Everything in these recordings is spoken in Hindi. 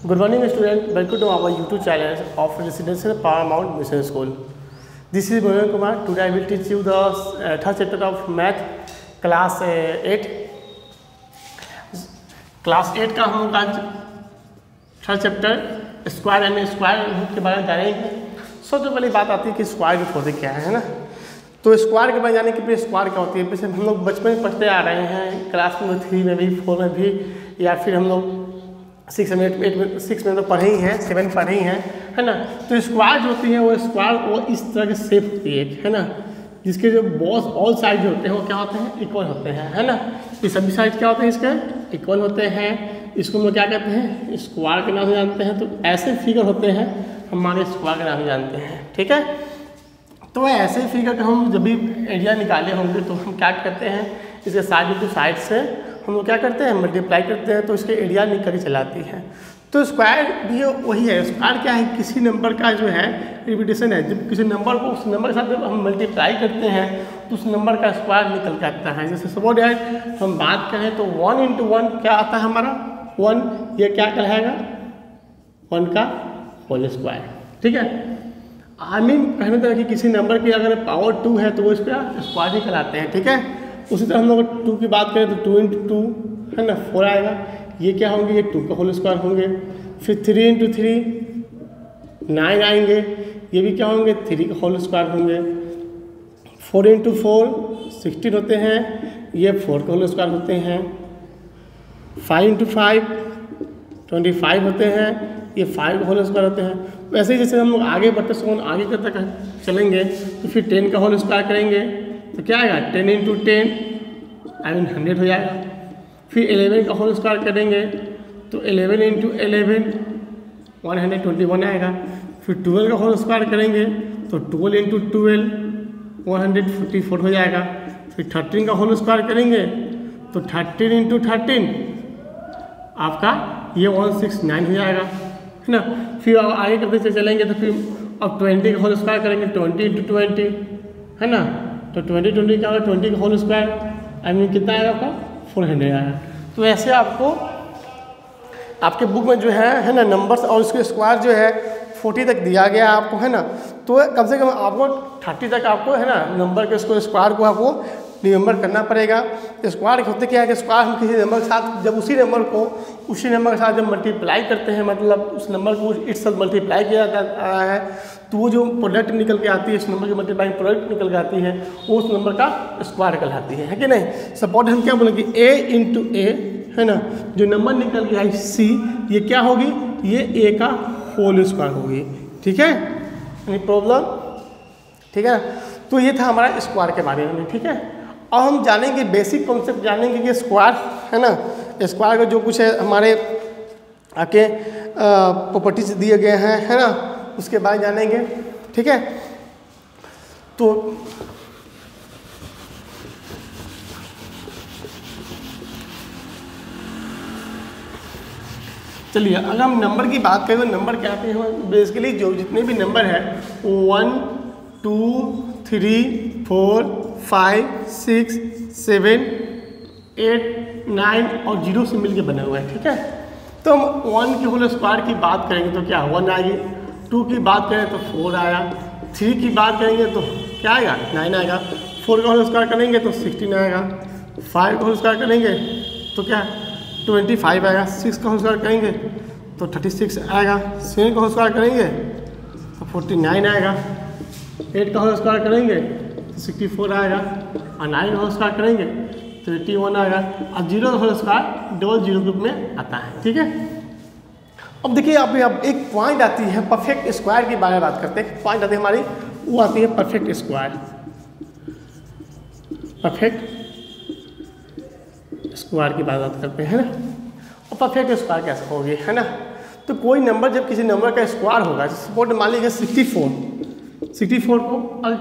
Good morning, student. Welcome to our YouTube channel of Residential Paramount Mission School. This is Mohan Kumar. Today I will teach you the third chapter of Math, class 8. Class 8 का हम लोग आज third chapter square and square root के बारे में जानेंगे। सबसे पहली बात आती है कि स्क्वायर रूट होते क्या है ना। तो स्क्वायर के बारे में जाने के लिए स्क्वायर क्या होती है, जैसे हम लोग बचपन में पढ़ते आ रहे हैं, क्लास में 3 में भी, 4 में भी, या फिर हम लोग 6 में तो पढ़े ही हैं, 7 पढ़े ही हैं, है ना। तो स्क्वायर जो होती है वो स्क्वायर वो इस तरह की शेप होती है ना, जिसके जो बॉस ऑल साइड जो होते हैं वो क्या होते हैं, इक्वल होते हैं, है ना। ये सभी साइड क्या होते हैं, इसके इक्वल होते हैं। इसको हम लोग क्या कहते हैं, स्क्वायर के नाम से जानते हैं। तो ऐसे फिगर होते हैं हमारे स्क्वायर के नाम से जानते हैं, ठीक है। तो ऐसे फिगर का हम जब भी एरिया निकाले होंगे तो हम क्या करते हैं, इसके साइड टू साइड से हम लोग क्या करते हैं, मल्टीप्लाई करते हैं, तो इसके एरिया निकल के चलाती है। तो स्क्वायर भी वही है। स्क्वायर क्या है, किसी नंबर का जो है रिपीटेशन है। जब किसी नंबर को उस नंबर के साथ जब हम मल्टीप्लाई करते हैं तो उस नंबर का स्क्वायर निकल के आता है। जैसे सपोज दैट हम बात करें तो 1 × 1 क्या आता है हमारा 1, ये क्या कहलाएगा 1 का होल स्क्वायर, ठीक है। आई मीन कहने तरह कि किसी नंबर की अगर पावर 2 है तो वो इसका स्क्वायर ही कहलाते हैं, ठीक है। उसी तरह हम लोग 2 की बात करें तो 2 × 2 है ना 4 आएगा। ये क्या होंगे, ये 2 का होल स्क्वायर होंगे। फिर 3 × 3 9 आएंगे, ये भी क्या होंगे 3 का होल स्क्वायर होंगे। 4 × 4 16 होते हैं, ये 4 का होल स्क्वायर होते हैं। 5 × 5 25 होते हैं, ये 5 का होल स्क्वायर होते हैं। वैसे ही जैसे हम लोग आगे बढ़ते समय आगे तक चलेंगे तो फिर 10 का होल स्क्वायर करेंगे तो क्या आएगा 10 × 10 आई मीन 100 हो जाएगा। फिर 11 का होल स्क्वायर करेंगे तो 11 × 11 121 आएगा। फिर 12 का होल स्क्वायर करेंगे तो 12 × 12 144 हो जाएगा। फिर 13 का होल स्क्वायर करेंगे तो 13 × 13 आपका ये 169 हो जाएगा, है ना। फिर अब आगे करते चलेंगे तो फिर अब 20 का होल स्क्वायर करेंगे 20 × 20 है ना। तो 20 क्या होगा 20 का होल स्क्वायर आई मीन कितना आएगा आपका 400 आएगा। तो ऐसे आपको आपके बुक में जो है ना नंबर्स और उसके स्क्वायर जो है 40 तक दिया गया आपको, है ना। तो कम से कम आपको 30 तक आपको है ना नंबर के उसको स्क्वायर को आपको रिमेंबर करना पड़ेगा। स्क्वायर होते क्या है कि स्क्वायर हम किसी नंबर के साथ जब उसी नंबर के साथ जब मल्टीप्लाई करते हैं, मतलब उस नंबर को इस साथ मल्टीप्लाई किया जाता है तो वो जो प्रोडक्ट निकल के आती है, उस नंबर की मल्टीप्लाई प्रोडक्ट निकल के आती है, वो उस नंबर का स्क्वायर कहलाती है कि नहीं। सपोज हम क्या बोलेंगे a × a है ना, जो नंबर निकल के आई c, ये क्या होगी, ये a का होल स्क्वायर होगी, ठीक है। एनी प्रॉब्लम, ठीक है। तो ये था हमारा स्क्वायर के बारे में, ठीक है। अब हम जानेंगे बेसिक कॉन्सेप्ट जानेंगे कि स्क्वायर है ना, स्क्वायर का जो कुछ है हमारे आके प्रॉपर्टीज दिए गए हैं, है ना, उसके बारे में जानेंगे, ठीक है। तो चलिए अगर हम नंबर की बात करें तो नंबर क्या आते हैं, बेसिकली जो जितने भी नंबर है 1 2 3 4 5 6 7 8 9 और 0 से मिलके बना हुआ है, ठीक है। तो हम 1 के होल स्क्वायर की बात करेंगे तो क्या 1 आएगी, 2 की बात करें तो 4 आया, 3 की बात करेंगे तो क्या आएगा 9 आएगा, 4 का होल स्क्वायर करेंगे तो 16 आएगा, 5 का होल स्क्वायर करेंगे तो क्या 25 आएगा, 6 का होल स्क्वायर करेंगे तो 36 आएगा, 7 का होल स्क्वायर करेंगे तो 49 आएगा, 8 का होल स्क्वायर करेंगे तो 64 आएगा, और 9 का होल स्क्वायर करेंगे तो 81 आएगा, और 0 का होल स्क्वायर डबल 0 ग्रुप में आता है, ठीक है। अब देखिए अब एक पॉइंट आती है परफेक्ट स्क्वायर के बारे में बात करते हैं। पॉइंट आती है हमारी, वो आती है परफेक्ट स्क्वायर। परफेक्ट स्क्वायर की बात करते हैं ना। और परफेक्ट स्क्वायर कैसे होगी, है ना। तो कोई नंबर जब किसी नंबर का स्क्वायर होगा, सपोज मान लीजिए 64 को अगर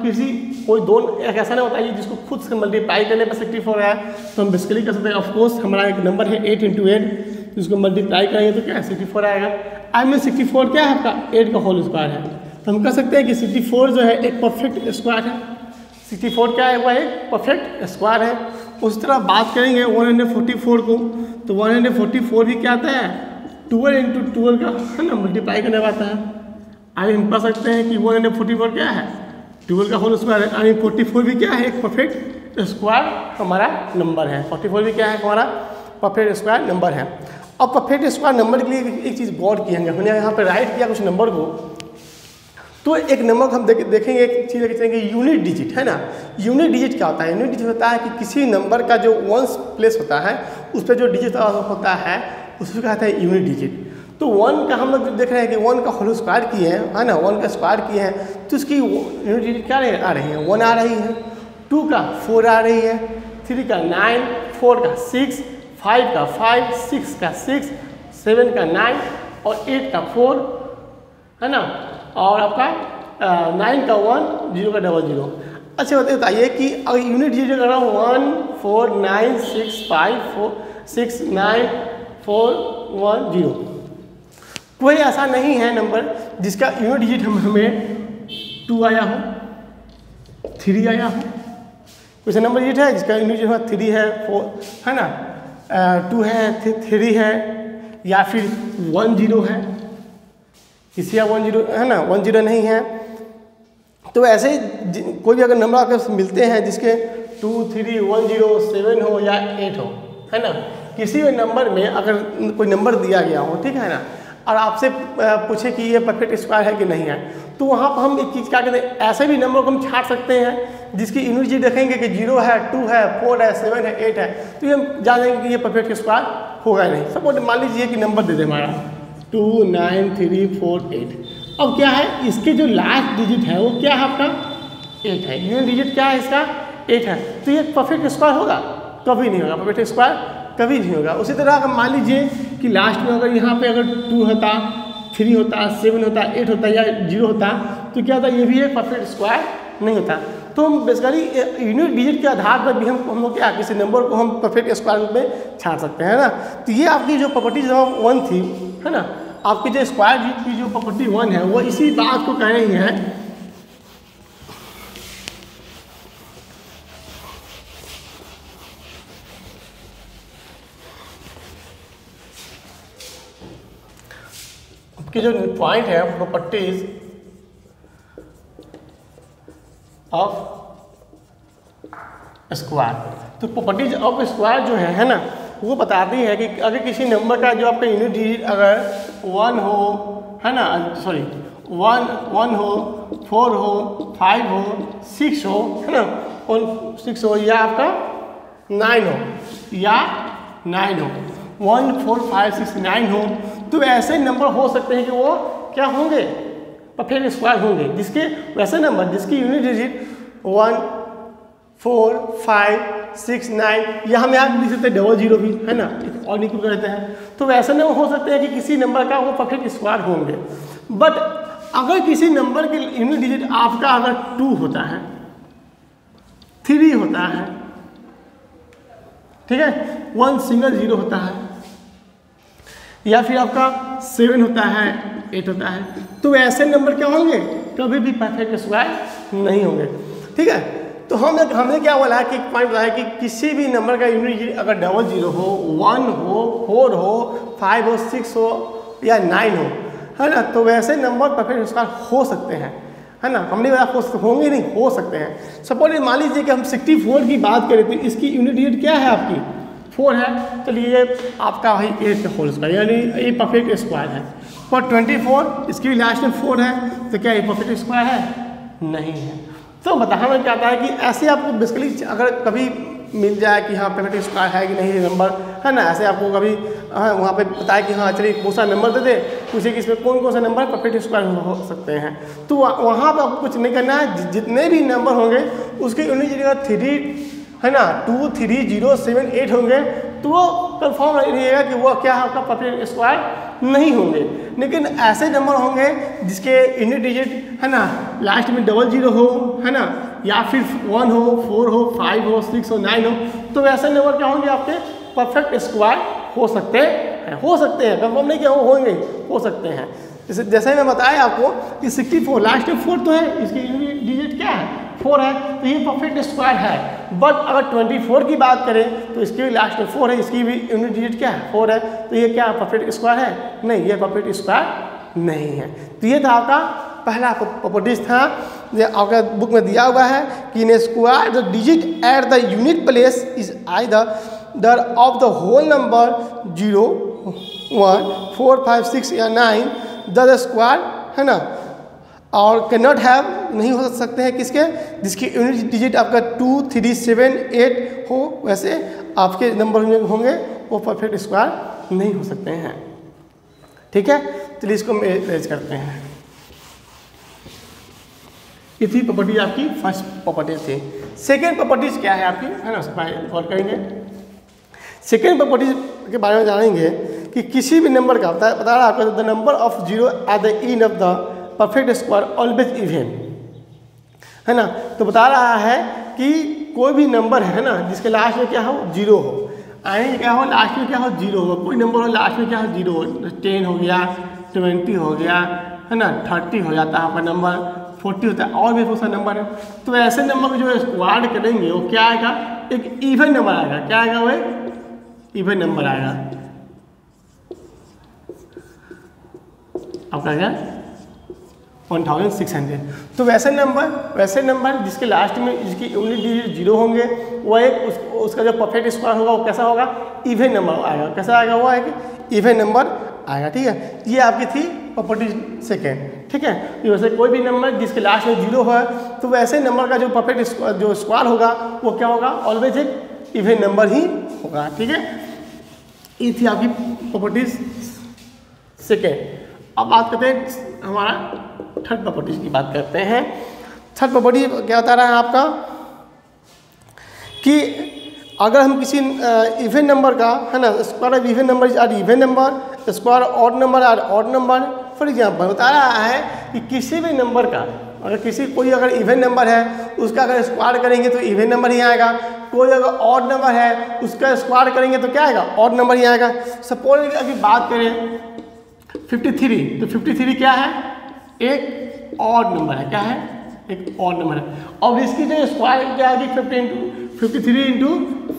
कोई दो एक ऐसा नहीं होता है जिसको खुद से मल्टीप्लाई करने पर 64 आया, तो हम बेसिकली कर सकते हैं। ऑफकोर्स हमारा एक नंबर है 8 × 8, जिसको मल्टीप्लाई करेंगे तो क्या है 64 आएगा। आई मीन 64 क्या है आपका 8 का होल स्क्वायर है। तो हम कह सकते हैं कि 64 जो है एक परफेक्ट स्क्वायर है। 64 क्या है, वह एक परफेक्ट स्क्वायर है। उस तरह बात करेंगे 144 को, तो 144 भी क्या आता है 12 इंटू 12 का है ना मल्टीप्लाई करने आता है। आगे हम पढ़ सकते हैं कि 144 क्या है 12 का होल स्क्वायर है। यानी 44 भी क्या है एक परफेक्ट स्क्वायर हमारा नंबर है। 44 भी क्या है हमारा परफेक्ट स्क्वायर नंबर है। अब परफेक्ट स्क्वायर नंबर के लिए एक चीज़ गौर किएंगे, हमने यहाँ पे राइट किया कुछ नंबर को, तो एक नंबर को हम देखेंगे एक चीज़ देखेंगे यूनिट डिजिट है ना। यूनिट डिजिट क्या होता है? यूनिट डिजिट होता है कि किसी नंबर का जो वंस प्लेस होता है उस पर जो डिजिट होता है उसको कहते हैं यूनिट डिजिट। तो 1 का हम लोग देख रहे हैं कि 1 का होल स्क्वायर किए हैं है ना, 1 का स्क्वायर किए हैं तो इसकी यूनिट डिजिट क्या आ रही है 1 आ रही है। 2 का 4 आ रही है, 3 का 9, 4 का 6, 5 का 5, 6 का 6, 7 का 9 और 8 का 4 है ना, और आपका 9 का 1, 0 का 00। अच्छा बताइए कि अगर यूनिट डिजिट अगर 1 4 9 6 5 4 6 9 4 1 0, कोई ऐसा नहीं है नंबर जिसका यूनिट डिजिट हमें 2 आया हो 3 आया हो। कोई सा नंबर डिजिट है जिसका यूनिट डिजिट 3 है 4 है ना, 2 है 3 है या फिर 1 0 है, किसी का 1 0 है ना 1 0 नहीं है। तो ऐसे कोई भी अगर नंबर आपके मिलते हैं जिसके 2 3 1 0 7 हो या 8 हो है ना, किसी भी नंबर में अगर कोई नंबर दिया गया हो ठीक है ना, और आपसे पूछे कि ये परफेक्ट स्क्वायर है कि नहीं है, तो वहाँ पर हम एक चीज़ क्या कहते हैं, ऐसे भी नंबर को हम छाट सकते हैं जिसकी यूनिट डिजिट देखेंगे कि 0 है 2 है 4 है 7 है 8 है, तो ये हम जानेंगे कि ये परफेक्ट स्क्वायर होगा नहीं। सपोज मान लीजिए कि नंबर दे दे हमारा 2 9 3 4 8। अब क्या है इसके जो लास्ट डिजिट है वो क्या है आपका 8 है, यूनिट डिजिट क्या है इसका 8 है, तो ये परफेक्ट स्क्वायर होगा? कभी नहीं होगा, परफेक्ट स्क्वायर कभी नहीं होगा। उसी तरह अगर मान लीजिए कि लास्ट में अगर यहाँ पे अगर 2 होता 3 होता 7 होता 8 होता या 0 होता तो क्या होता, ये भी एक परफेक्ट स्क्वायर नहीं होता। तो हम बेसिकली यूनिट डिजिट के आधार पर भी हम लोग क्या किसी नंबर को हम परफेक्ट स्क्वायर में छाट सकते हैं ना। तो ये आपकी जो प्रॉपर्टी 1 थी है ना, आपकी जो स्क्वायर डिजिट की जो प्रॉपर्टी 1 है वो इसी बात को कह रही है कि जो पॉइंट है प्रॉपर्टीज ऑफ स्क्वायर, तो प्रॉपर्टीज ऑफ स्क्वायर जो है ना वो बताती है कि अगर किसी नंबर का जो आपका यूनिट डिजिट अगर 1 हो है ना, सॉरी 1 हो 4 हो 5 हो 6 हो है ना, और 6 हो या आपका 9 हो या 9 हो 1 4 5 6 9 हो, तो ऐसे नंबर हो सकते हैं कि वो क्या होंगे परफेक्ट स्क्वायर होंगे, जिसके वैसे नंबर जिसकी यूनिट डिजिट 1 4 5 6 9 या हम यहाँ लिख सकते हैं 00 भी है ना, और निकल कर रहते हैं, तो वैसे नंबर हो सकते हैं कि किसी नंबर का वो परफेक्ट स्क्वायर होंगे। बट अगर किसी नंबर के यूनिट डिजिट आपका अगर 2 होता है 3 होता है ठीक है, 1 सिंगल 0 होता है या फिर आपका 7 होता है 8 होता है, तो ऐसे नंबर क्या होंगे कभी भी परफेक्ट स्क्वायर नहीं होंगे। ठीक है, तो हमने क्या बोला है कि पॉइंट रहा है कि किसी भी नंबर का यूनिट अगर 00 हो 1 हो 4 हो 5 हो 6 हो या 9 हो है ना, तो वैसे नंबर परफेक्ट स्क्वायर हो सकते हैं है ना। हमने बोला होंगे नहीं, हो सकते हैं। सपोज मान लीजिए कि हम 64 की बात करें तो इसकी यूनिट डिजिट क्या है आपकी 4 है, चलिए आपका वही 8 का होल स्क्वायर यानी ये परफेक्ट स्क्वायर है। और 24 इसकी लास्ट में 4 है, तो क्या ये परफेक्ट स्क्वायर है? नहीं है। तो बताना में क्या आता है कि ऐसे आपको बेसिकली अगर कभी मिल जाए कि हाँ परफेक्ट स्क्वायर है कि नहीं ये नंबर है ना, ऐसे आपको कभी वहाँ पे बताया कि हाँ चलिए कौन सा नंबर दे दे, पूछे कि इसमें कौन कौन सा नंबर परफेक्ट स्क्वायर हो सकते हैं, तो वहाँ पर आपको कुछ नहीं करना है। जितने भी नंबर होंगे उसके यूनिट जगह 3 है ना 2 3 0 7 8 होंगे, तो वो कन्फर्म रहिएगा कि वो क्या है आपका परफेक्ट स्क्वायर नहीं होंगे। लेकिन ऐसे नंबर होंगे जिसके यूनिट डिजिट है ना लास्ट में 00 हो है ना, या फिर 1 हो 4 हो 5 हो 6 हो 9 हो, तो वैसे नंबर क्या होंगे आपके परफेक्ट स्क्वायर हो सकते हैं कंफर्म नहीं कि वो होंगे, हो सकते हैं। जैसे मैं बताया आपको कि 64 लास्ट में 4 तो है, इसकी यूनिट डिजिट क्या है 4 है, तो ये परफेक्ट स्क्वायर है। बट अगर 24 की बात करें तो इसके भी लास्ट में 4 है, इसकी भी यूनिट डिजिट क्या है 4 है, तो ये क्या परफेक्ट स्क्वायर है? नहीं, ये परफेक्ट स्क्वायर नहीं है। तो ये था आपका पहला प्रॉपर्टीज था, आपका बुक में दिया हुआ है कि in square the digit at the unit place is either of the whole number 0, 1, 4, 5, 6 या 9 द स्क्वायर है ना, और कैन नॉट हैव नहीं हो सकते हैं किसके, जिसकी यूनिट डिजिट आपका 2, 3, 7, 8 हो, वैसे आपके नंबर होंगे वो परफेक्ट स्क्वायर नहीं हो सकते हैं। ठीक है, चलिए इसको मैनेज करते हैं। ये थी प्रॉपर्टी आपकी फर्स्ट प्रॉपर्टी थी। सेकेंड प्रॉपर्टीज क्या है आपकी, है ना, उसको गौर करेंगे। सेकेंड प्रॉपर्टीज के बारे में जानेंगे कि किसी भी नंबर का बता रहा है आपको the number of 0 at the end of the perfect square always even, है ना। तो बता रहा है कि कोई भी नंबर है ना जिसके लास्ट में क्या हो 0 हो, आगे क्या हो लास्ट में क्या हो 0 हो, कोई नंबर हो लास्ट में क्या हो 0 हो, 10 हो गया, 20 हो गया, है ना, 30 हो जाता है आपका नंबर, 40 होता है, और भी बहुत सारे नंबर है। तो ऐसे नंबर को जो स्क्वायर करेंगे वो क्या आएगा, एक इवन नंबर आएगा। क्या आएगा, वो इवन नंबर आएगा। आपका क्या 1600। तो वैसे नंबर जिसके लास्ट में जिसकी यूनिट डिजिट 0 होंगे वो एक उसका जो परफेक्ट स्क्वायर होगा वो कैसा होगा, इवन नंबर आएगा। कैसा आएगा, वो एक इवन नंबर आएगा। ठीक है, ये आपकी थी प्रॉपर्टी सेकेंड। ठीक है, तो वैसे कोई भी नंबर जिसके लास्ट में 0 है तो वैसे नंबर का जो परफेक्ट जो स्क्वायर होगा वो क्या होगा, ऑलवेज एक इवन नंबर ही होगा। ठीक है, ये थी आपकी प्रॉपर्टीज सेकेंड। अब बात करते हैं हमारा थर्ड प्रॉपर्टीज की बात करते हैं। थर्ड प्रॉपर्टी क्या बता रहा है आपका कि अगर हम किसी इवन नंबर का, है ना, square of even number is are even number, square odd number are odd number. For example बता रहा है कि किसी भी नंबर का अगर कोई अगर इवन नंबर है उसका अगर स्क्वायर करेंगे तो इवन नंबर ही आएगा। कोई अगर ऑड नंबर है उसका स्क्वायर करेंगे तो क्या आएगा, ऑड नंबर ही आएगा। सपोज अगर बात करें 53, तो 53 क्या है, एक ऑड नंबर है। क्या है, एक ऑड नंबर है। और इसकी जो स्क्वायर क्या आएगी 53 इंटू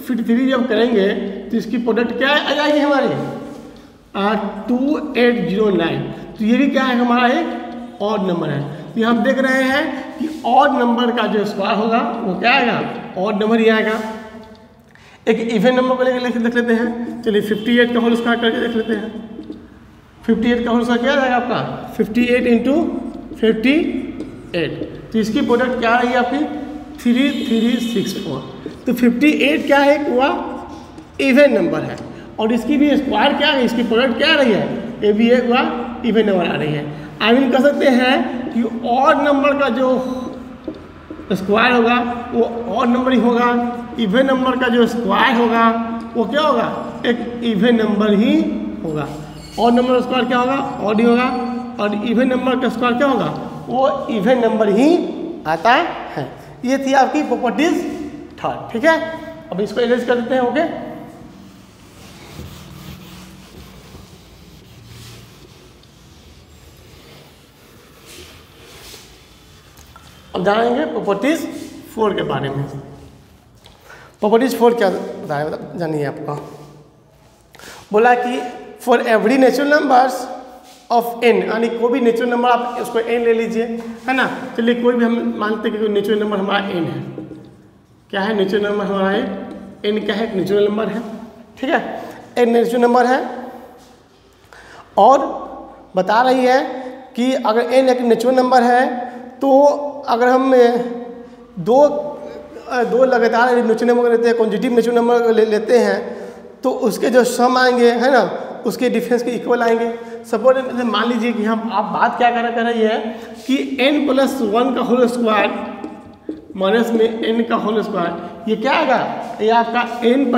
53 जब करेंगे तो इसकी प्रोडक्ट क्या आ जाएगी हमारी 2809। तो ये भी क्या है, हमारा एक ऑड नंबर है। तो हम देख रहे हैं कि ऑड नंबर का जो स्क्वायर होगा वो क्या आएगा, ऑड नंबर ही आएगा। एक इवन नंबर को लेकर देख लेते हैं। चलिए 58 का होल स्क्वायर करके देख लेते हैं। 58 का होल स्क्वायर क्या आएगा आपका 58 इंटू 58। तो इसकी प्रोडक्ट क्या रही है आपकी 3364। तो 58 क्या है, हुआ इवन नंबर है। और इसकी भी स्क्वायर क्या है, इसकी प्रोडक्ट क्या रही है, ये भी एक हुआ इवन नंबर आ रही है। आई मीन कह सकते हैं कि ऑड नंबर का जो स्क्वायर होगा वो ऑड नंबर ही होगा, इवन नंबर का जो स्क्वायर होगा वो क्या होगा, एक इवन नंबर ही होगा। ऑड नंबर का स्क्वायर क्या होगा, ऑड ही होगा, और इवन नंबर का स्क्वायर क्या होगा, वो इवन नंबर ही आता है। ये थी आपकी प्रॉपर्टीज थर्ड। ठीक है, अब इसको इरेज कर देते हैं। ओके, अब जानेंगे प्रॉपर्टीज 4 के बारे में। प्रॉपर्टीज 4 क्या बताया, जानिए आपको। बोला कि for every natural numbers of n, यानी कोई भी नेचुरल नंबर आप उसको n ले लीजिए, है ना। चलिए कोई भी हम मानते हैं कि नेचुरल नंबर हमारा n है। क्या है, नेचुरल नंबर हमारा है n। क्या है, एक नेचुरल नंबर है। ठीक है, n नेचुरल नंबर है और बता रही है कि अगर n एक नेचुरल नंबर है तो अगर हम दो लगातार नेचुरल नंबर लेते हैं, कॉन्जिटिव नेचुरल नंबर लेते हैं तो उसके जो सम आएंगे, है ना, उसके डिफरेंस के इक्वल आएंगे। सपोज मान लीजिए कि हम आप बात क्या कर रही है कि n+1 का होल स्क्वायर माइनस में n का होल स्क्वायर, ये क्या आएगा, ये आपका n+1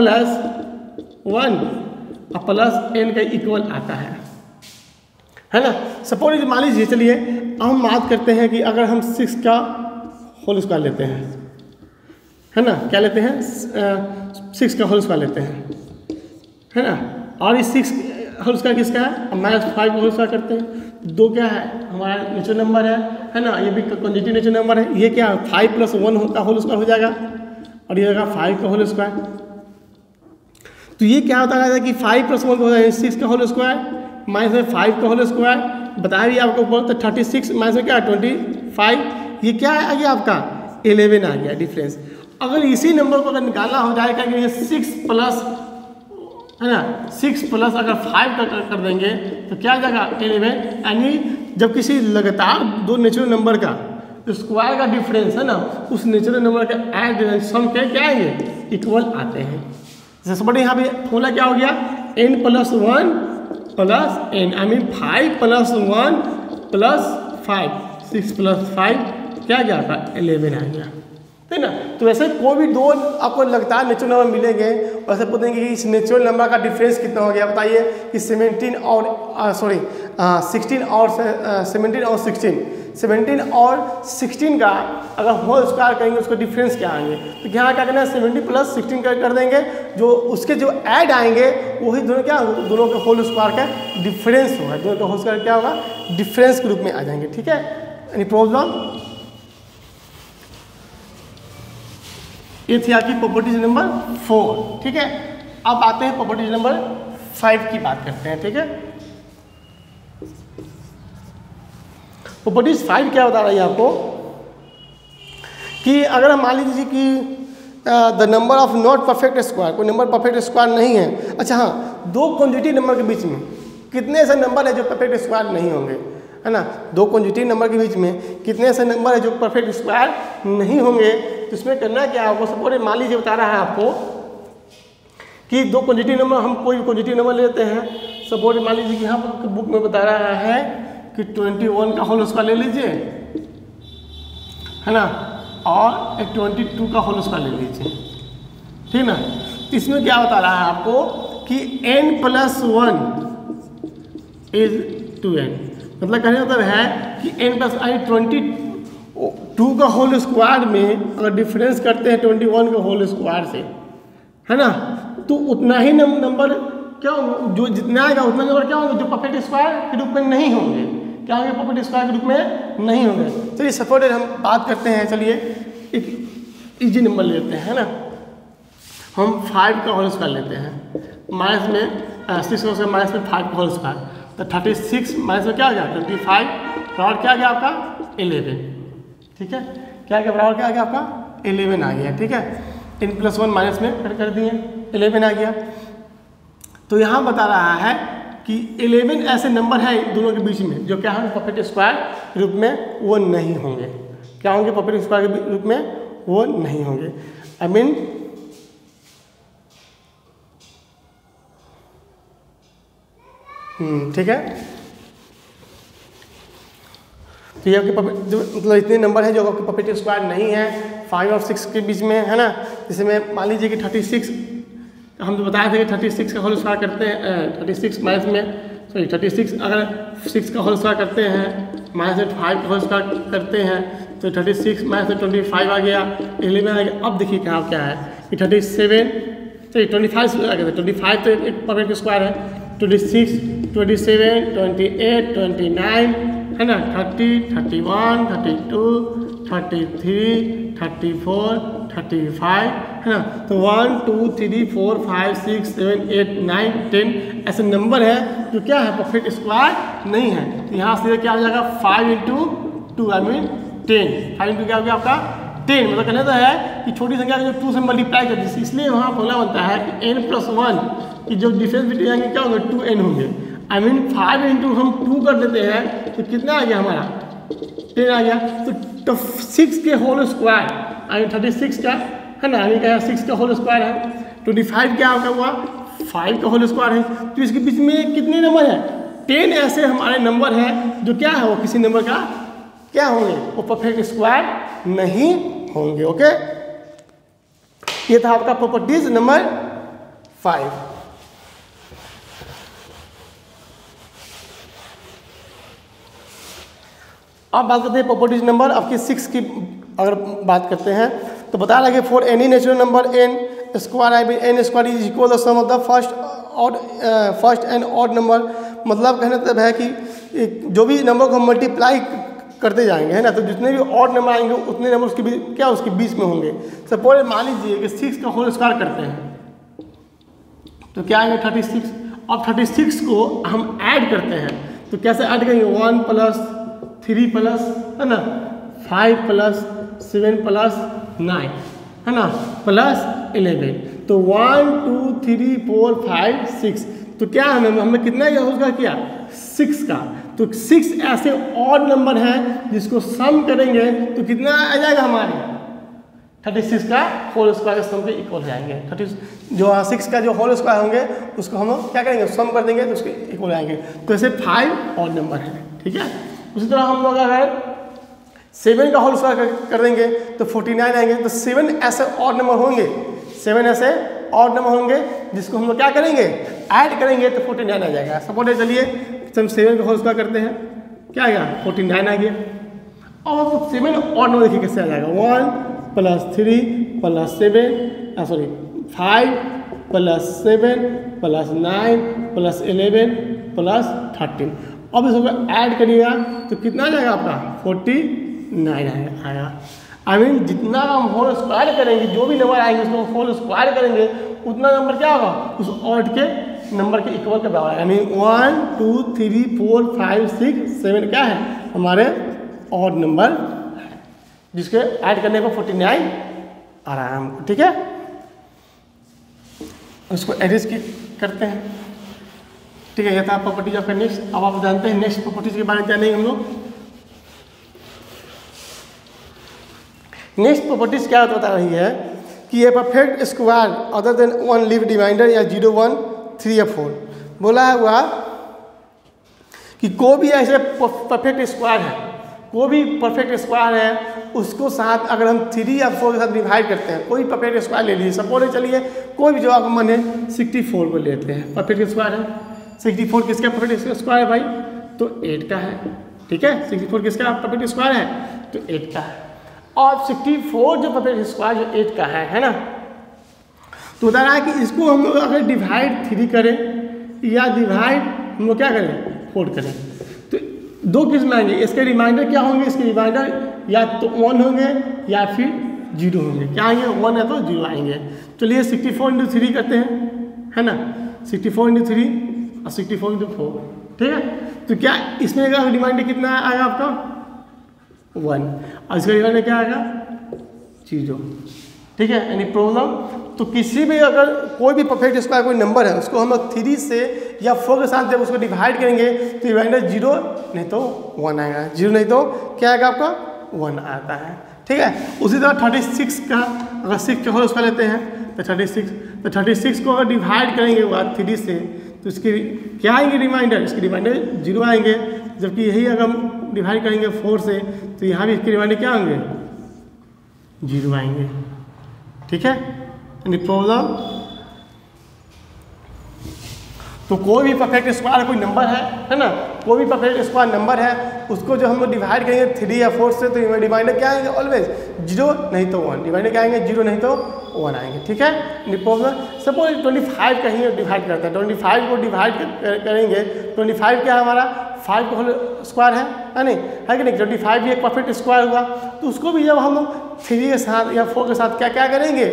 प्लस n का इक्वल आता है ना। सपोज मान लीजिए, चलिए हम बात करते हैं कि अगर हम 6 का होल स्क्वायर लेते हैं, है ना, क्या लेते हैं 6 का होल स्क्वायर लेते हैं, है ना। और इस 6 होल स्क्वायर किसका है, -5 होल स्क्वायर करते हैं 2 क्या है हमारा नेचुरल नंबर है ना, ये भी कंसेक्यूटिव नेचुरल नंबर है। ये क्या 5 + 1 का होल स्क्वायर हो जाएगा और ये होगा 5 का होल स्क्वायर। तो ये क्या होता है कि 5 + 1 हो जाएगा 6 का होल स्क्वायर माइनस में 5 का होल स्क्वायर, बताया भी आपको ऊपर। तो 36 माइनस में क्या 25, ये क्या आ गया आपका 11 आ गया डिफरेंस। अगर इसी नंबर को अगर निकालना हो जाएगा कि 6 प्लस है ना, 6 प्लस अगर 5 कर देंगे तो क्या आ जाएगा 11, यानी जब किसी लगातार 2 नेचुरल नंबर का स्क्वायर का डिफरेंस है ना, उस नेचुरल नंबर के एड सम के क्या आएंगे इक्वल आते हैं। जैसे बड़े यहाँ पे फॉर्मूला क्या हो गया n + 1 + n, आई मीन 5 + 1 + 5, 6 + 5 क्या गया आपका 11 आ गया, है ना। तो वैसे कोई भी 2 आपको लगातार नेचुरल नंबर मिलेंगे, वैसे पूछेंगे कि इस नेचुरल नंबर का डिफरेंस कितना हो गया, बताइए कि 17 और 16 का अगर होल स्क्वायर करेंगे उसका डिफरेंस क्या आएंगे। तो यहाँ क्या करना है 70 + 16 कर देंगे, जो उसके जो ऐड आएंगे वही दोनों क्या दोनों के होल स्क्वायर का डिफरेंस होगा, दोनों का होल स्क्वायर क्या होगा डिफरेंस के रूप में आ जाएंगे। ठीक है, एनी प्रॉब्लम। ये थी आपकी प्रॉपर्टीज नंबर 4। ठीक है, अब आते हैं प्रॉपर्टीज नंबर 5 की बात करते हैं। ठीक है, प्रॉपर्टीज 5 क्या बता रही है आपको कि अगर हम मान लीजिए कि the number of not perfect square, कोई नंबर परफेक्ट स्क्वायर नहीं है। अच्छा हाँ, 2 कॉन्जिटिव नंबर के बीच में कितने ऐसे नंबर है जो परफेक्ट स्क्वायर नहीं होंगे, है ना। 2 कॉन्जिटिव नंबर के बीच में कितने ऐसे नंबर है जो परफेक्ट स्क्वायर नहीं होंगे। तो इसमें करना क्या है, आपको सपोज मान लीजिए बता रहा है आपको कि 2 पॉजिटिव नंबर, हम कोई पॉजिटिव नंबर लेते हैं। सपोज मान लीजिए कि यहाँ पर बुक में बता रहा है कि 21 का होल स्क्वायर ले लीजिए, है ना, और एक 22 का होल स्क्वायर ले लीजिए, ठीक ना। इसमें क्या बता रहा है आपको कि n + 1 = 2n, मतलब कहने का मतलब है कि n + 22 का होल स्क्वायर में अगर डिफरेंस करते हैं 21 का होल स्क्वायर से, है ना, तो उतना ही नंबर क्या होंगे, जो जितना आएगा उतना नंबर क्या होंगे जो परफेक्ट स्क्वायर के रूप में नहीं होंगे। क्या होंगे, परफेक्ट स्क्वायर के रूप में नहीं होंगे। चलिए सपोज हम बात करते हैं, चलिए एक इजी नंबर लेते हैं, है ना, हम 5 का होल स्क्वायर लेते हैं, माइनस में 6 का माइनस में 5 का होल स्क्वायर, तो 36 माइनस में क्या आ गया 25, बराबर क्या आ गया आपका 11, ठीक है। क्या आ गया, बराबर क्या आ गया आपका 11 आ गया, ठीक है। n + 1 माइनस में कर दिए 11 आ गया। तो यहाँ बता रहा है कि 11 ऐसे नंबर है दोनों के बीच में जो क्या होंगे परफेक्ट स्क्वायर के रूप में वो नहीं होंगे। क्या होंगे, परफेक्ट स्क्वायर के रूप में वो नहीं होंगे। आई मीन ठीक है। तो ये आपके मतलब इतने नंबर हैं जो आपके परफेक्ट स्क्वायर नहीं है 5 और 6 के बीच में, है ना। जैसे मैं मान लीजिए कि 36, हम तो बताए थे कि 36 का होल स्क्वायर करते हैं, 36 माइनस में 36 अगर 6 का होल स्क्वायर करते हैं माइनस में 5 का होल स्क्वायर करते हैं तो 36 माइनस में 25 आ गया, 11 आ गया। अब देखिए कहाँ क्या है कि 37 25 आ गया, 25 तो एक परफेक्ट स्क्वायर है, 26 27 28 29, है ना, 30 31 32 33 34 35, है ना। तो 1 2 3 4 5 6 7 8 9 10 ऐसे नंबर है जो क्या है परफेक्ट स्क्वायर नहीं है। तो यहाँ से क्या हो जाएगा 5 × 2 आई मीन 10, 5 × क्या हो गया आपका 10, मतलब कहने तो है कि छोटी संख्या को जो 2 से मल्टीप्लाई करती है, इसलिए वहाँ फॉर्मूला बनता है कि n + 1 की जो डिफरेंस बिटवीन आएंगे क्या होंगे 2n होंगे। आई मीन 5 × हम 2 कर देते हैं तो कितना आ गया हमारा 10 आ गया। तो 6 के होल स्क्वायर आई मीन 36 का, है ना, यानी क्या 6 का होल स्क्वायर है, 25 क्या हुआ 5 का होल स्क्वायर है। तो इसके बीच में कितने नंबर हैं 10 ऐसे हमारे नंबर हैं जो क्या है वो किसी नंबर का क्या होंगे वो परफेक्ट स्क्वायर नहीं होंगे। ओके, ये था आपका प्रॉपर्टीज नंबर 5। अब बात करते हैं प्रॉपर्टीज नंबर आपकी 6 की। अगर बात करते हैं तो बता रहा है कि for any natural number n square I mean n square is equal the sum of the first and odd number. मतलब कहने तब है कि जो भी नंबर को हम मल्टीप्लाई करते जाएंगे, है ना, तो जितने भी ऑड नंबर आएंगे उतने नंबर उसके बीच क्या उसके बीच में होंगे। सपोज मान लीजिए कि 6 का होल स्क्वायर करते हैं तो क्या आएंगे 36, और 36 को हम ऐड करते हैं तो कैसे ऐड करेंगे 1 + 3 प्लस, है ना, 5 + 7 + 9, है ना, +11, तो 1 2 3 4 5 6, तो क्या हमने कितना उसका किया 6 का, तो 6 ऐसे ऑड नंबर है जिसको सम करेंगे तो कितना आ जाएगा हमारे 36 का होल स्क्वायर के सम के इक्वल हो जाएंगे। 36 जो 6 का जो होल स्क्वायर होंगे उसको हम क्या करेंगे सम कर देंगे तो उसके इक्वल आएंगे। तो ऐसे 5 ऑड नंबर है, ठीक है। उसी तरह हम लोग अगर 7 का होल स्क्वायर कर देंगे तो 49 आएंगे। तो 7 ऐसे ऑड नंबर होंगे, 7 ऐसे ऑड नंबर होंगे जिसको हम लोग क्या करेंगे ऐड करेंगे तो 49 आ जाएगा। सपोज चलिए हम 7 का होल स्क्वायर करते हैं, क्या आएगा 49 आ गया। और 7 ऑड नंबर देखिए कैसे आ जाएगा 1 + 3 + 7 5 + 7 + 9 + 11 + 13। अब इसको ऐड करिएगा तो कितना आ जाएगा आपका 49 आएगा। आई मीन जितना हम होल स्क्वायर करेंगे जो भी नंबर आएंगे उसको होल स्क्वायर करेंगे उतना नंबर क्या होगा उस ऑड के नंबर के इक्वल का बराबर। आई मीन 1 2 3 4 5 6 7 क्या है हमारे ऑड नंबर जिसके ऐड करने को 49 आ रहा है हमको, ठीक है। उसको एडिस करते हैं, ठीक है। ये था प्रॉपर्टीज ऑफ नेक्स्ट। अब आप जानते हैं नेक्स्ट प्रॉपर्टीज के बारे में जानेंगे हम लोग। नेक्स्ट प्रॉपर्टीज क्या बता रही है कि ये perfect square other than 1 leave remainder या 0 1 3 या 4 बोला है हुआ कि कोई भी ऐसे परफेक्ट स्क्वायर है, कोई भी परफेक्ट स्क्वायर है उसको साथ अगर हम 3 या 4 के साथ डिवाइड करते हैं, कोई परफेक्ट स्क्वायर ले लीजिए। सपोज चलिए कोई भी जो आपको मन है 64 को लेते हैं, परफेक्ट स्क्वायर है। 64 किसका परफेक्ट स्क्वायर है भाई तो 8 का है, ठीक है। 64 किसका परफेक्ट स्क्वायर है तो 8 का है। और 64 जो परफेक्ट स्क्वायर जो 8 का है ना, तो बता रहा है कि इसको हम लोग अगर डिवाइड 3 करें या डिवाइड हम लोग क्या करें 4 करें तो दो किस्म आएंगे। इसके रिमाइंडर क्या होंगे, इसके रिमाइंडर या तो 1 होंगे या फिर 0 होंगे। क्या आएंगे 1 है तो 0 आएंगे। चलिए 64 × 3 करते हैं, है ना, 64 × 3 और 64 × 4, ठीक है। तो क्या इसमें रिमाइंडर कितना आएगा आपका 1 और इसका रिमाइंडर क्या आएगा 0, ठीक है। Any problem. तो किसी भी अगर कोई भी परफेक्ट स्क्वायर कोई नंबर है उसको हम 3 से या 4 के साथ जब उसको डिवाइड करेंगे तो रिमाइंडर 0 नहीं तो 1 आएगा, 0 नहीं तो क्या आएगा आपका 1 आता है, ठीक है। उसी तरह 36 का अगर 6 के होल स्क्वायर लेते हैं तो 36 को अगर डिवाइड करेंगे वो 3 से तो इसके क्या आएंगे रिमाइंडर, इसके रिमाइंडर 0 आएंगे। जबकि यही अगर हम डिवाइड करेंगे 4 से तो यहाँ भी इसके रिमाइंडर क्या होंगे 0 आएंगे, ठीक है। Any problem. तो कोई भी परफेक्ट स्क्वायर कोई नंबर है ना, कोई भी परफेक्ट स्क्वायर नंबर है उसको जो हम लोग डिवाइड करेंगे 3 या 4 से तो रिमाइंडर क्या आएंगे ऑलवेज 0 नहीं तो 1। रिमाइंडर क्या आएंगे 0 नहीं तो 1 आएंगे, ठीक है। Any problem. सपोज 25 का ही डिवाइड करता है, 25 को डिवाइड करेंगे 25 क्या है हमारा 5 का होल स्क्वायर है नहीं, है कि नहीं। 25 भी एक परफेक्ट स्क्वायर हुआ तो उसको भी जब हम लोग 3 के साथ या 4 के साथ क्या क्या करेंगे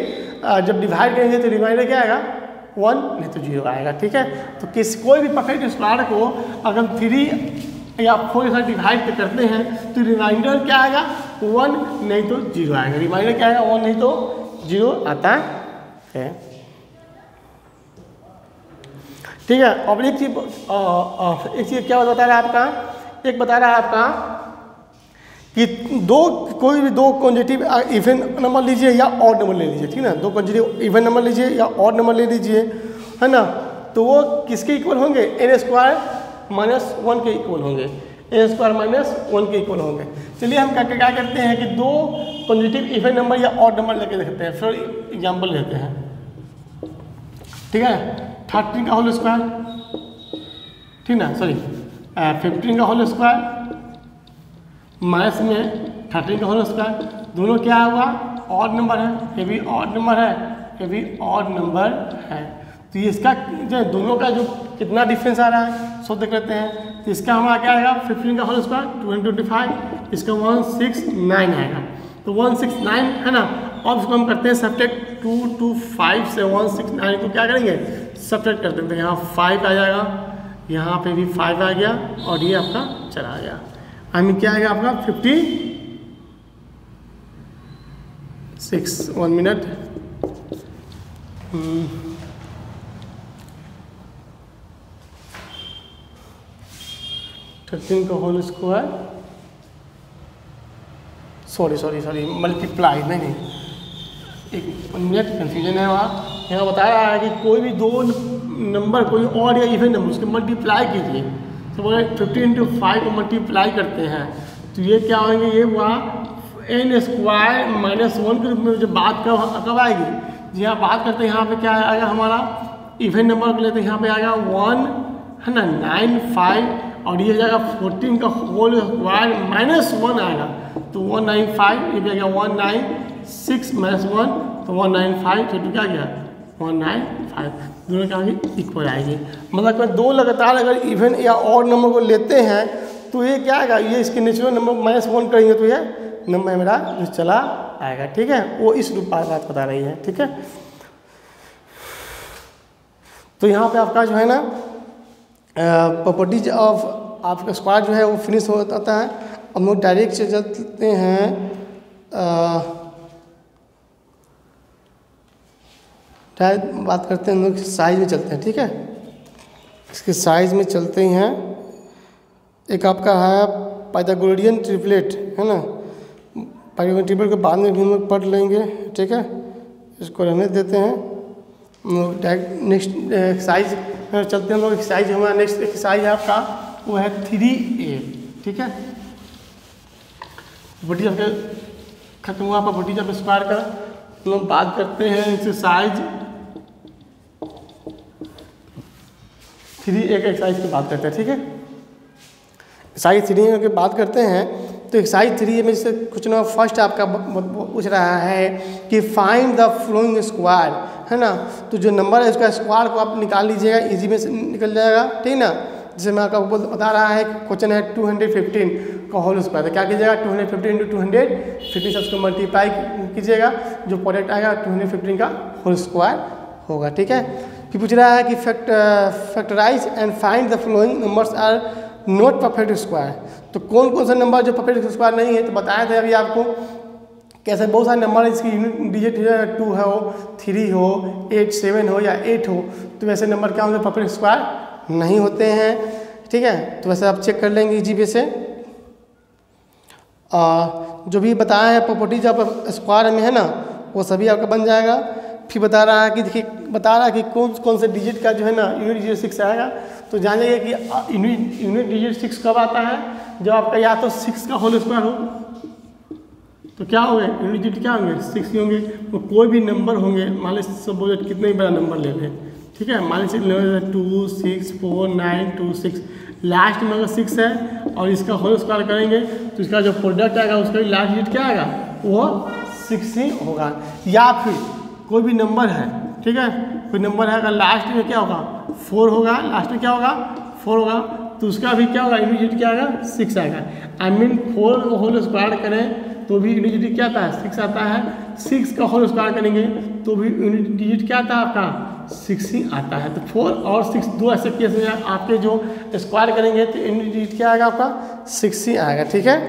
जब डिवाइड करेंगे तो रिमाइंडर क्या आएगा 1 नहीं तो 0 आएगा, ठीक है। तो कोई भी परफेक्ट स्क्वायर को अगर हम 3 या 4 के साथ डिवाइड करते हैं तो रिमाइंडर क्या आएगा 1 नहीं तो 0 आएगा। रिमाइंडर क्या आएगा 1 नहीं तो 0 आता है, ठीक है। और एक चीज़ क्या बता रहा है आपका, एक बता रहा है आपका कि कोई भी 2 कॉन्जिटिव इवन नंबर लीजिए या ऑड नंबर ले लीजिए, ठीक है ना। 2 कॉन्जिटिव इवन नंबर लीजिए या ऑड नंबर ले लीजिए, है ना। तो वो किसके इक्वल होंगे n² - 1 के इक्वल होंगे, n² - 1 के इक्वल होंगे। चलिए हम क्या करते हैं कि 2 कॉन्जिटिव इवन नंबर या ऑड नंबर लेके देखते हैं। फिर एग्जाम्पल लेते हैं, ठीक है। 13 का होल स्क्वायर, ठीक ना, सॉरी 15 का होल स्क्वायर माइनस में 13 का होल स्क्वायर, दोनों क्या हुआ ऑड नंबर है, ये भी ऑड नंबर है, ये भी ऑड नंबर है। तो ये इसका जो दोनों का जो कितना डिफरेंस आ रहा है सो देख लेते हैं। तो इसका हमारा क्या आएगा 15 का होल स्क्वायर 225, इसका 169 आएगा। तो 169 है ना। अब इसको हम करते हैं सब्ट्रैक्ट 225 से 169 को क्या करेंगे सब्ट्रैक्ट कर देते हैं। यहाँ 5 आ जाएगा, यहाँ पे भी 5 आ गया और ये आपका चला गया। हमें क्या आएगा आपका 56 1 मिनट 13 का होल स्क्वायर सॉरी मल्टीप्लाई नहीं एक मिनट कंफ्यूजन है वहाँ। यहाँ बता रहा है कि कोई भी दो नंबर कोई और या इवन नंबर उसके मल्टीप्लाई कीजिए। तो बोले 50 × 5 को मल्टीप्लाई करते हैं तो ये क्या होंगे, ये हुआ n² -1 के रूप में जो बात कब आएगी, जी हाँ बात करते हैं यहाँ पे क्या आएगा हमारा इवन नंबर को लेते हैं। यहाँ पे आएगा 1 है ना 95 और ये जाएगा 14 का होल स्क्वायर -1 आएगा तो 195, ये भी आ गया 196 -1 तो 195 तो क्या गया 195, दोनों क्या आएगी इक्वल आएगी। मतलब दो लगातार अगर इवन या और नंबर को लेते हैं तो ये क्या आएगा, ये इसके नेचुरल नंबर -1 करेंगे तो ये नंबर मेरा जो चला आएगा। ठीक है, वो इस रूप में बात बता रही है। ठीक है, तो यहाँ पे आपका जो है ना प्रॉपर्टीज ऑफ आपका स्क्वायर जो है वो फिनिश हो जाता है। हम लोग डायरेक्ट से चलते हैं डायरेक्ट बात करते हैं हम लोग साइज में चलते हैं। ठीक है, इसके साइज में चलते हैं। एक आपका है पाइथागोरियन ट्रिपलेट है ना, पाइथागोरियन ट्रिपलेट को बाद में भी हम लोग पढ़ लेंगे। ठीक है, इसको रहने देते हैं। हम लोग डायरेक्ट नेक्स्ट एक्सरसाइज चलते हैं। हम लोग एक्सरसाइज हमारा नेक्स्ट एक्सरसाइज है आपका वो है 3A। ठीक है, प्रॉपर्टी आपके खत्म हुआ प्रॉपर्टी जब स्क्वायर का। हम लोग बात करते हैं एक्सरसाइज 3A के एक्सरसाइज की बात करते हैं। ठीक है, एक्सरसाइज 3A की बात करते हैं तो एक्सरसाइज 3A में जैसे कुछ ना फर्स्ट आपका पूछ रहा है कि फाइंड द फ्लोइंग स्क्वायर है ना। तो जो नंबर है उसका स्क्वायर को आप निकाल लीजिएगा, इजी में से निकल जाएगा। ठीक ना, जैसे मैं आपका बता रहा है क्वेश्चन है 215 का होल स्क्वायर, तो क्या कीजिएगा 215 × 215 से उसको मल्टीप्लाई कीजिएगा, जो प्रोडक्ट आएगा 215 का होल स्क्वायर होगा। ठीक है, फिर पूछ रहा है कि factorise and find the following numbers are not perfect square. तो कौन कौन सा नंबर जो परफेक्ट स्क्वायर नहीं है, तो बताया था अभी आपको कैसे बहुत सारे नंबर इसकी यूनिट डिजिट 2 हो 3 हो 8 7 हो या 8 हो, तो वैसे नंबर क्या होंगे परफेक्ट स्क्वायर नहीं होते हैं। ठीक है, तो वैसे आप चेक कर लेंगे इजी वे से। जो भी बताया है प्रॉपर्टीज आप स्क्वायर में है ना वो सभी आपका बन जाएगा। फिर बता रहा है कि देखिए कि कौन कौन से डिजिट का जो है ना यूनिट डिजिट 6 आएगा। तो जान जाइए कि यूनिट डिजिट 6 कब आता है, जब आपका या तो 6 का होल स्क्वायर हो तो क्या होंगे यूनिट डिजिट क्या होंगे 6 ही होंगे। तो कोई भी नंबर होंगे, मान लीजिए सब कितने बड़ा नंबर ले लें। ठीक है, मान लीजिए 2 6 4 9 2 6, लास्ट में अगर 6 है और इसका होल स्क्वायर करेंगे तो इसका जो प्रोडक्ट आएगा उसका भी लास्ट डिजिट क्या आएगा वो 6 ही होगा। या फिर कोई भी नंबर है, ठीक है, कोई नंबर है अगर लास्ट में क्या होगा 4 होगा, लास्ट में क्या होगा 4 होगा, तो उसका भी क्या होगा यूनिट डिजिट क्या आएगा 6 आएगा। आई मीन 4 को होल स्क्वायर करें तो भी यूनिट डिजिट क्या आता है 6 आता है। 6 का होल स्क्वायर करेंगे तो भी यूनिट डिजिट क्या आता है आपका 6 ही आता है। तो 4 और 6 दो ऐसे केस में आपके जो स्क्वायर करेंगे तो यूनिट डिजिट क्या आएगा आपका 6 ही आएगा। ठीक है,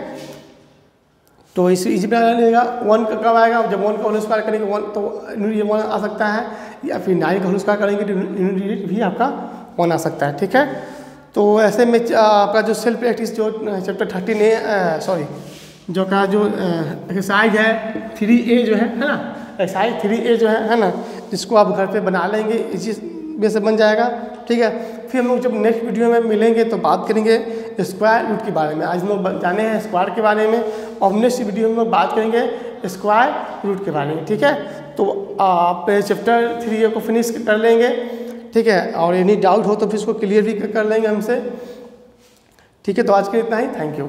तो इसी पे लेगा 1 का कब आएगा, जब 1 का होल स्क्वायर करेंगे 1 तो यूनिट 1 आ सकता है, या फिर 9 का होल स्क्वायर करेंगे तो यूनिट डिजिट भी आपका 1 आ सकता है। ठीक है, तो ऐसे में आपका जो सेल्फ प्रैक्टिस जो चैप्टर 13A जो का जो एक्सरसाइज है 3A जो है ना, एक्सरसाइज 3A जो है ना, जिसको आप घर पे बना लेंगे इसी वे से बन जाएगा। ठीक है, फिर हम लोग जब नेक्स्ट वीडियो में मिलेंगे तो बात करेंगे स्क्वायर रूट के बारे में। आज हम लोग जाने हैं स्क्वायर के बारे में और नेक्स्ट वीडियो में हम लोग बात करेंगे स्क्वायर रूट के बारे में। ठीक है, तो आप चैप्टर 3A को फिनिश कर लेंगे। ठीक है, और एनी डाउट हो तो फिर इसको क्लियर भी कर लेंगे हमसे। ठीक है, तो आज के इतना ही, थैंक यू।